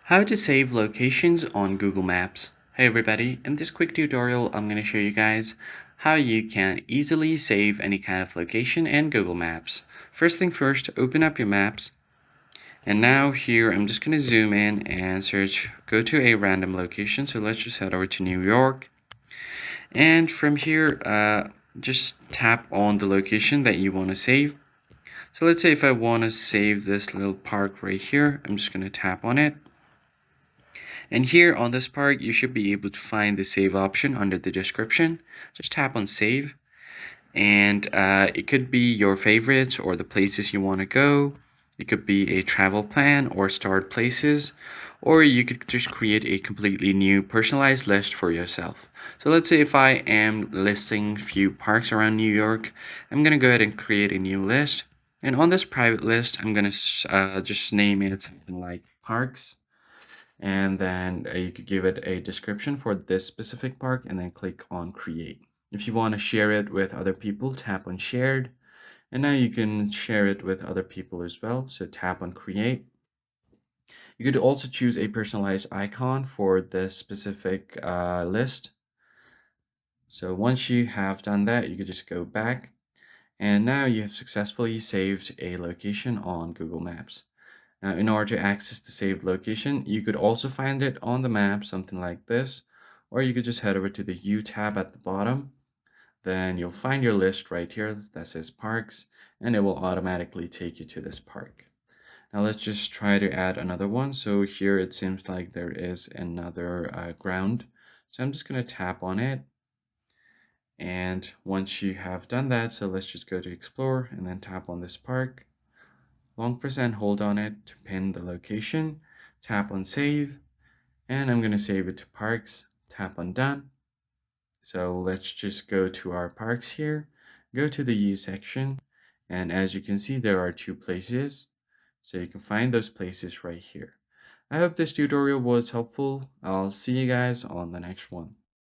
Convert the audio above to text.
How to save locations on Google Maps. Hey everybody, in this quick tutorial I'm going to show you guys how you can easily save any kind of location in Google Maps. First thing first, open up your maps, and now here I'm just going to zoom in and go to a random location. So let's just head over to New York, and from here just tap on the location that you want to save. So let's say if I want to save this little park right here, I'm just going to tap on it. And here on this part, you should be able to find the save option under the description. Just tap on save, and it could be your favorites or the places you want to go. It could be a travel plan or stored places, or you could just create a completely new personalized list for yourself. So let's say if I am listing few parks around New York, I'm gonna go ahead and create a new list. And on this private list, I'm gonna just name it something like parks, and then you could give it a description for this specific park and then click on create. If you want to share it with other people, tap on shared, and now you can share it with other people as well, so tap on create. You could also choose a personalized icon for this specific list. So once you have done that, you could just go back, and now you have successfully saved a location on Google Maps. Now, in order to access the saved location, you could also find it on the map, something like this, or you could just head over to the U tab at the bottom. Then you'll find your list right here that says parks, and it will automatically take you to this park. Now let's just try to add another one. So here it seems like there is another ground. So I'm just going to tap on it. And once you have done that, so let's just go to explore and then tap on this park. Long press and hold on it to pin the location, tap on save, and I'm going to save it to parks, tap on done. So let's just go to our parks here, go to the U section, and as you can see there are two places, so you can find those places right here. I hope this tutorial was helpful. I'll see you guys on the next one.